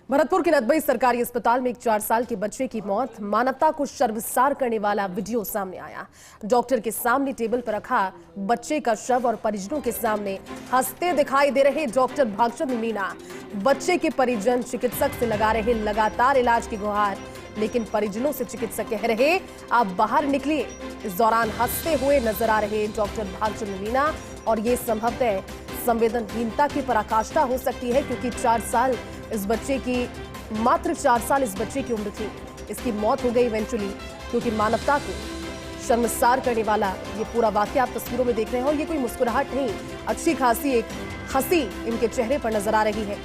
भरतपुर के नदबई सरकारी अस्पताल में एक 4 साल के बच्चे की मौत, मानवता को शर्मसार करने वाला वीडियो सामने आया। डॉक्टर के सामने टेबल पर रखा बच्चे का शव और परिजनों के सामने हंसते दिखाई दे रहे डॉक्टर भागचंद मीणा। बच्चे के परिजन चिकित्सक से लगा रहे लगातार इलाज की गुहार, लेकिन परिजनों से चिकित्सक कह रहे आप बाहर निकलिए। इस दौरान हंसते हुए नजर आ रहे डॉक्टर भागचंद मीणा, और ये संभवतः संवेदनहीनता की पराकाष्ठा हो सकती है, क्योंकि 4 साल इस बच्चे की मात्र 4 साल इस बच्चे की उम्र थी। इसकी मौत हो गई इवेंचुअली, क्योंकि मानवता को शर्मसार करने वाला ये पूरा वाकया आप तस्वीरों में देख रहे हैं। और ये कोई मुस्कुराहट नहीं, अच्छी खासी एक हंसी इनके चेहरे पर नजर आ रही है।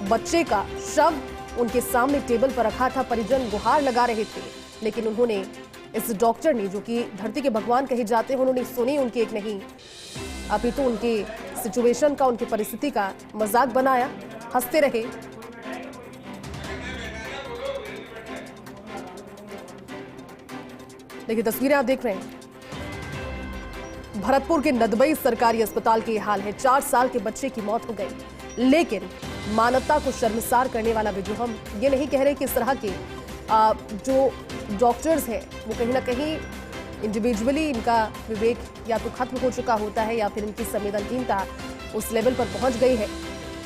बच्चे का शव उनके सामने टेबल पर रखा था, परिजन गुहार लगा रहे थे, लेकिन उन्होंने, इस डॉक्टर ने, जो कि धरती के भगवान कहे जाते हैं, उन्होंने सुनी उनकी एक नहीं, अपितु उनकी सिचुएशन का, उनकी परिस्थिति का मजाक बनाया, हंसते रहे। देखिए तस्वीरें आप देख रहे हैं, भरतपुर के नदबई सरकारी अस्पताल के ये हाल है। 4 साल के बच्चे की मौत हो गई, लेकिन मानवता को शर्मसार करने वाला वीडियो। हम ये नहीं कह रहे कि इस तरह के जो डॉक्टर्स हैं वो कहीं ना कहीं इंडिविजुअली इनका विवेक या तो खत्म हो चुका होता है, या फिर इनकी संवेदनहीनता उस लेवल पर पहुंच गई है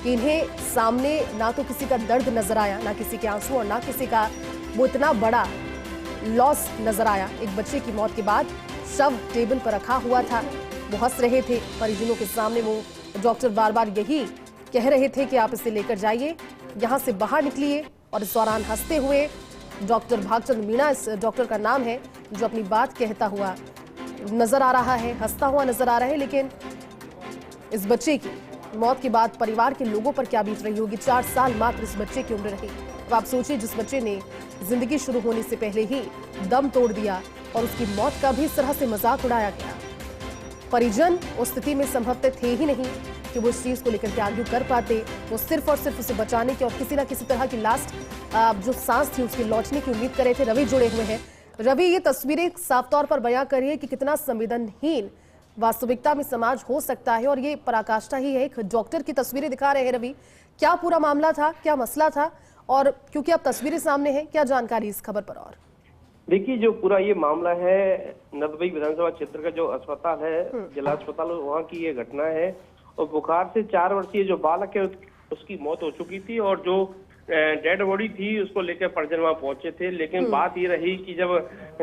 कि इन्हें सामने ना तो किसी का दर्द नजर आया, ना किसी के आंसू, और ना किसी का वो इतना बड़ा लॉस नजर आया। एक बच्चे की मौत के बाद शव टेबल पर रखा हुआ था, वो हंस रहे थे परिजनों के सामने। वो डॉक्टर बार बार यही कह रहे थे कि आप इसे लेकर जाइए, यहाँ से बाहर निकलिए। और इस दौरान हंसते हुए डॉक्टर भागचंद मीणा, इस डॉक्टर का नाम है, जो अपनी बात कहता हुआ नजर आ रहा है, हंसता हुआ नजर आ रहा है। लेकिन इस बच्चे की मौत के बाद परिवार के लोगों पर क्या बीत रही होगी। 4 साल मात्र इस बच्चे की उम्र रही। तो आप सोचिए, जिस बच्चे ने जिंदगी शुरू होने से पहले ही दम तोड़ दिया, और उसकी मौत का भी इस तरह से मजाक उड़ाया गया। परिजन उस स्थिति में संभवतः थे ही नहीं कि वो इस चीज को लेकर के आर्ग्यू कर पाते। वो सिर्फ और सिर्फ उसे बचाने की और किसी ना किसी तरह की लास्ट जो सांस थी उसकी लौटने की उम्मीद कर रहे थे। रवि जुड़े हुए हैं। रवि, ये तस्वीरें साफ तौर पर बयां कर रही है कि कितना संवेदनहीन वास्तविकता में समाज हो सकता है, और ये पराकाष्ठा ही है। एक डॉक्टर की तस्वीरें दिखा रहे हैं रवि, क्या पूरा मामला था, क्या मसला था, और क्योंकि अब तस्वीरें सामने हैं, क्या जानकारी इस खबर पर? और देखिए, जो पूरा ये मामला है, नदबई विधानसभा क्षेत्र का जो अस्पताल है, जिला अस्पताल, वहाँ की ये घटना है। और बुखार से 4 वर्षीय जो बालक है उसकी मौत हो चुकी थी, और जो डेड बॉडी थी उसको लेकर परिजन वहां पहुंचे थे। लेकिन बात ये रही कि जब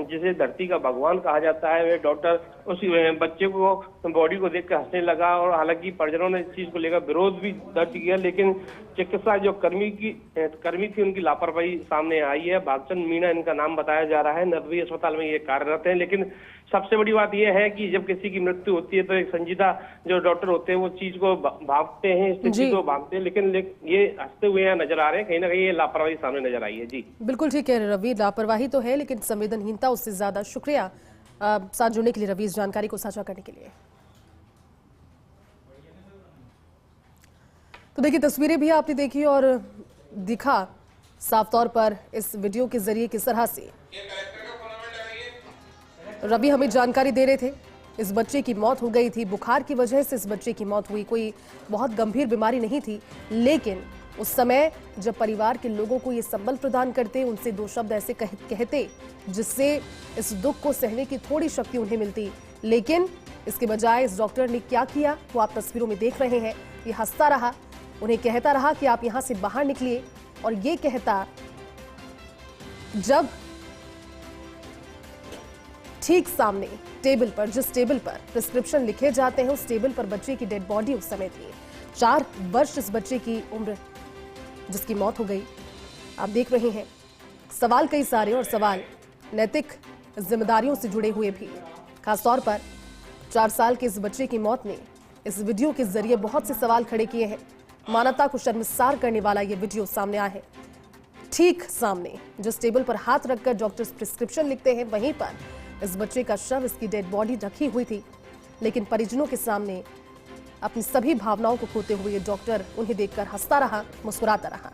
जिसे धरती का भगवान कहा जाता है, वे डॉक्टर उस बच्चे को, बॉडी को देखकर हंसने लगा। और हालांकि परिजनों ने इस चीज को लेकर विरोध भी दर्ज किया, लेकिन चिकित्सा जो कर्मी थी उनकी लापरवाही सामने आई है। भागचंद मीणा इनका नाम बताया जा रहा है, नदबई अस्पताल में ये कार्यरत है। लेकिन सबसे बड़ी बात यह है कि जब किसी की मृत्यु होती है तो एक संजीदा जो डॉक्टर होते हैं वो चीज को भांपते हैं, स्थिति को भांपते हैं, लेकिन ये हंसते हुए यहाँ नजर आ रहे हैं। कहीं ना कहीं ये लापरवाही सामने नजर आई है। जी बिल्कुल ठीक है रवि, लापरवाही तो है, लेकिन संवेदनहीनता उससे ज्यादा। शुक्रिया साथ जुड़ने के लिए रवि, इस जानकारी को साझा करने के लिए। तो देखिए तस्वीरें भी आपने देखी, और दिखा साफ तौर पर इस वीडियो के जरिए किस तरह से रवि हमें जानकारी दे रहे थे। इस बच्चे की मौत हो गई थी, बुखार की वजह से इस बच्चे की मौत हुई। कोई बहुत गंभीर बीमारी नहीं थी, लेकिन उस समय जब परिवार के लोगों को ये संबल प्रदान करते, उनसे 2 शब्द ऐसे कहते जिससे इस दुख को सहने की थोड़ी शक्ति उन्हें मिलती। लेकिन इसके बजाय इस डॉक्टर ने क्या किया वो आप तस्वीरों में देख रहे हैं। ये हंसता रहा, उन्हें कहता रहा कि आप यहां से बाहर निकलिए, और ये कहता जब ठीक सामने टेबल पर, जिस टेबल पर प्रिस्क्रिप्शन लिखे जाते हैं, उस टेबल पर बच्चे की डेड बॉडी उस समय थी। 4 वर्ष इस बच्चे की उम्र, जिसकी मौत हो गई। आप देख रहे हैं सवाल कई सारे, और सवाल नैतिक जिम्मेदारियों से जुड़े हुए भी। खासतौर पर 4 साल के इस बच्चे की मौत ने इस वीडियो के जरिए बहुत से सवाल खड़े किए हैं। मानवता को शर्मसार करने वाला ये वीडियो सामने आया है। ठीक सामने जिस टेबल पर हाथ रखकर डॉक्टर्स प्रिस्क्रिप्शन लिखते हैं, वहीं पर इस बच्चे का शव, इसकी डेड बॉडी रखी हुई थी। लेकिन परिजनों के सामने अपनी सभी भावनाओं को खोते हुए ये डॉक्टर उन्हें देखकर हंसता रहा, मुस्कुराता रहा।